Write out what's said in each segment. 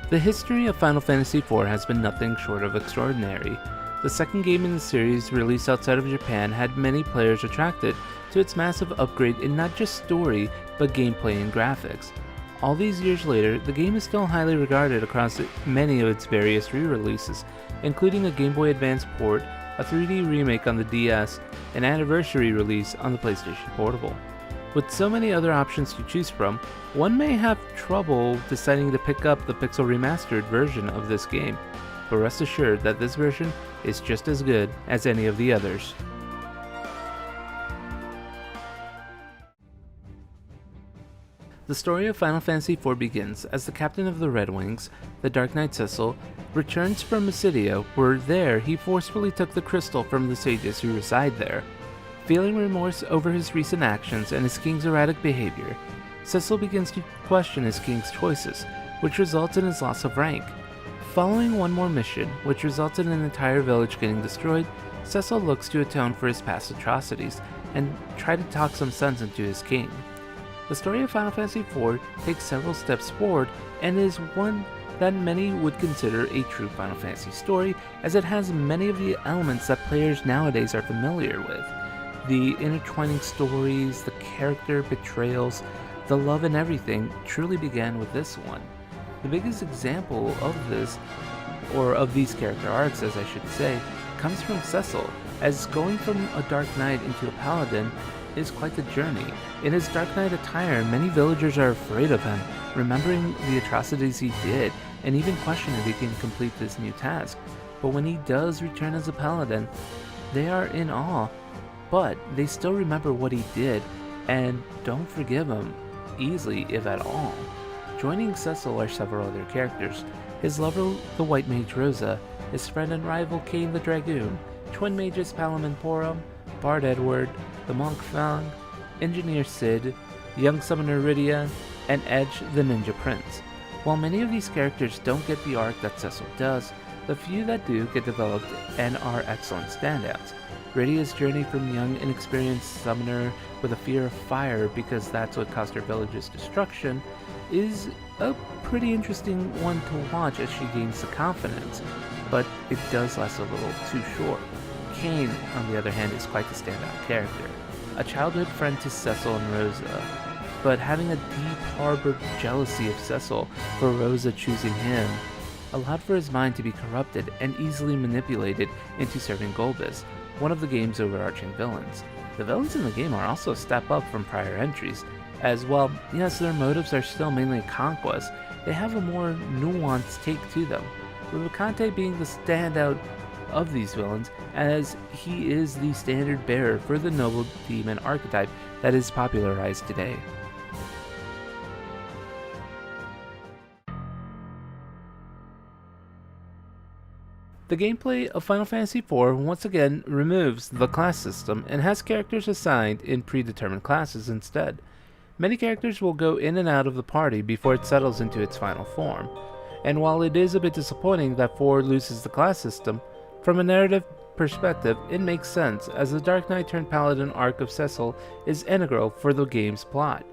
The history of Final Fantasy IV has been nothing short of extraordinary. The second game in the series, released outside of Japan, had many players attracted to its massive upgrade in not just story, but gameplay and graphics. All these years later, the game is still highly regarded across many of its various re-releases, including a Game Boy Advance port, a 3D remake on the DS, an anniversary release on the PlayStation Portable. With so many other options to choose from, one may have trouble deciding to pick up the Pixel Remastered version of this game, but rest assured that this version is just as good as any of the others. The story of Final Fantasy IV begins as the captain of the Red Wings, the Dark Knight Cecil, returns from Mysidia, where there he forcefully took the crystal from the sages who reside there. Feeling remorse over his recent actions and his king's erratic behavior, Cecil begins to question his king's choices, which results in his loss of rank. Following one more mission, which results in an entire village getting destroyed, Cecil looks to atone for his past atrocities and try to talk some sense into his king. The story of Final Fantasy IV takes several steps forward and is one that many would consider a true Final Fantasy story, as it has many of the elements that players nowadays are familiar with. The intertwining stories, the character betrayals, the love and everything truly began with this one. The biggest example of this, or of these character arcs as I should say, comes from Cecil, as going from a Dark Knight into a Paladin is quite the journey. In his Dark Knight attire, many villagers are afraid of him, remembering the atrocities he did, and even question if he can complete this new task. But when he does return as a Paladin, they are in awe, but they still remember what he did, and don't forgive him easily, if at all. Joining Cecil are several other characters: his lover, the White Mage Rosa, his friend and rival Cain the Dragoon, twin mages Palom and Porom, Bard Edward, the Monk Fang, Engineer Sid, young summoner Rydia, and Edge the Ninja Prince. While many of these characters don't get the arc that Cecil does, the few that do get developed and are excellent standouts. Rydia's journey from young inexperienced summoner with a fear of fire because that's what caused her village's destruction is a pretty interesting one to watch as she gains the confidence, but it does last a little too short. Cain, on the other hand, is quite the standout character. A childhood friend to Cecil and Rosa, but having a deep harbored jealousy of Cecil for Rosa choosing him allowed for his mind to be corrupted and easily manipulated into serving Golbez, one of the game's overarching villains. The villains in the game are also a step up from prior entries, as well, yes, their motives are still mainly conquest, they have a more nuanced take to them, with Bacante being the standout of these villains, as he is the standard bearer for the noble demon archetype that is popularized today. The gameplay of Final Fantasy IV once again removes the class system and has characters assigned in predetermined classes instead. Many characters will go in and out of the party before it settles into its final form, and while it is a bit disappointing that 4 loses the class system, from a narrative perspective it makes sense, as the Dark Knight turned Paladin arc of Cecil is integral for the game's plot.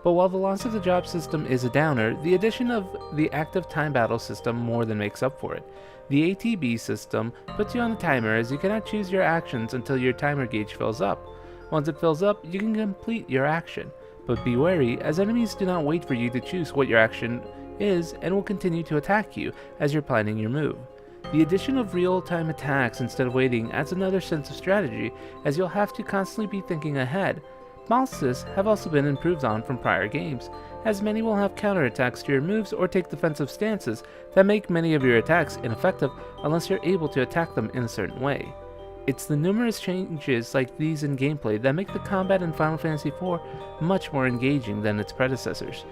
But while the loss of the job system is a downer, the addition of the active time battle system more than makes up for it. The ATB system puts you on a timer, as you cannot choose your actions until your timer gauge fills up. Once it fills up, you can complete your action, but be wary, as enemies do not wait for you to choose what your action is and will continue to attack you as you're planning your move. The addition of real-time attacks instead of waiting adds another sense of strategy, as you'll have to constantly be thinking ahead. Bosses have also been improved on from prior games, as many will have counterattacks to your moves or take defensive stances that make many of your attacks ineffective unless you're able to attack them in a certain way. It's the numerous changes like these in gameplay that make the combat in Final Fantasy IV much more engaging than its predecessors.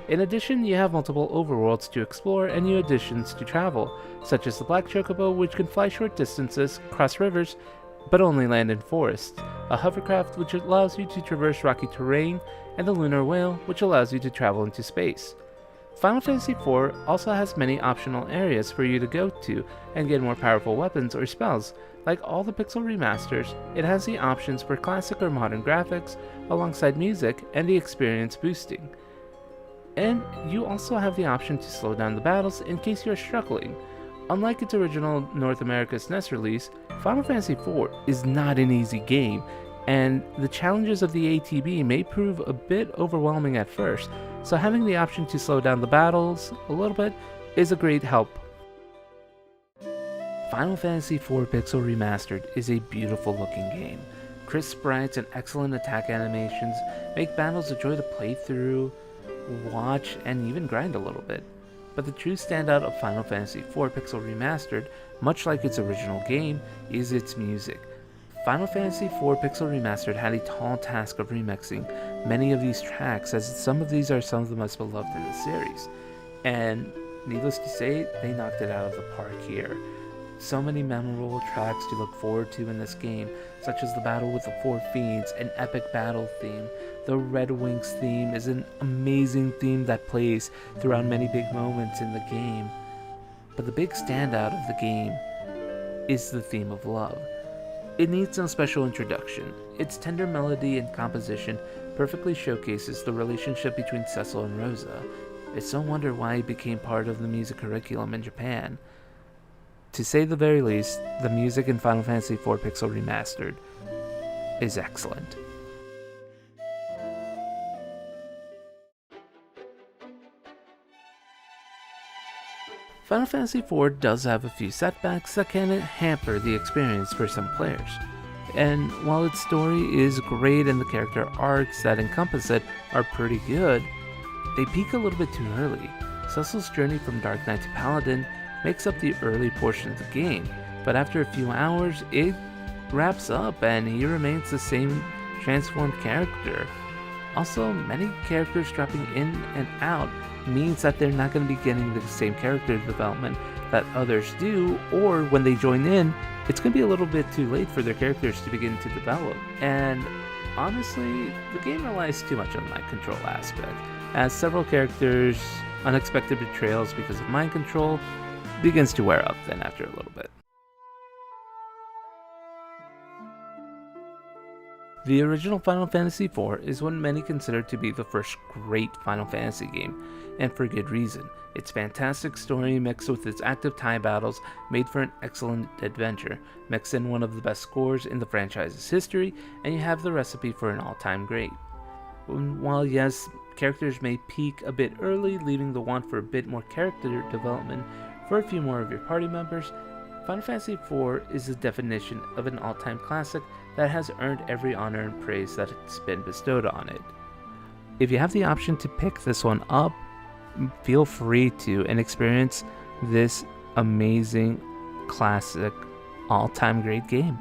In addition, you have multiple overworlds to explore and new additions to travel, such as the Black Chocobo, which can fly short distances, cross rivers, but only land in forests, a hovercraft which allows you to traverse rocky terrain, and the Lunar Whale, which allows you to travel into space. Final Fantasy IV also has many optional areas for you to go to and get more powerful weapons or spells. Like all the Pixel Remasters, it has the options for classic or modern graphics, alongside music and the experience boosting. And you also have the option to slow down the battles in case you're struggling. Unlike its original North America SNES release, Final Fantasy IV is not an easy game, and the challenges of the ATB may prove a bit overwhelming at first, so having the option to slow down the battles a little bit is a great help. Final Fantasy IV Pixel Remastered is a beautiful looking game. Crisp sprites and excellent attack animations make battles a joy to play through, watch, and even grind a little bit. But the true standout of Final Fantasy IV Pixel Remastered, much like its original game, is its music. Final Fantasy IV Pixel Remastered had a tall task of remixing many of these tracks, as some of these are some of the most beloved in the series. And needless to say, they knocked it out of the park here. So many memorable tracks to look forward to in this game, such as the battle with the Four Fiends, an epic battle theme. The Red Wings theme is an amazing theme that plays throughout many big moments in the game. But the big standout of the game is the theme of love. It needs no special introduction. Its tender melody and composition perfectly showcases the relationship between Cecil and Rosa. It's no wonder why it became part of the music curriculum in Japan. To say the very least, the music in Final Fantasy IV Pixel Remastered is excellent. Final Fantasy IV does have a few setbacks that can hamper the experience for some players. And while its story is great and the character arcs that encompass it are pretty good, they peak a little bit too early. Cecil's journey from Dark Knight to Paladin makes up the early portion of the game, but after a few hours it wraps up and he remains the same transformed character. Also, many characters dropping in and out means that they're not going to be getting the same character development that others do, or when they join in, it's going to be a little bit too late for their characters to begin to develop. And honestly, the game relies too much on that control aspect, as several characters' unexpected betrayals because of mind control begins to wear up then after a little bit. The original Final Fantasy IV is what many consider to be the first great Final Fantasy game, and for good reason. Its fantastic story mixed with its active tie battles made for an excellent adventure. Mix in one of the best scores in the franchise's history, and you have the recipe for an all-time great. While yes, characters may peak a bit early, leaving the want for a bit more character development for a few more of your party members, Final Fantasy IV is the definition of an all-time classic that has earned every honor and praise that it's been bestowed on it. If you have the option to pick this one up, feel free to and experience this amazing, classic, all-time great game.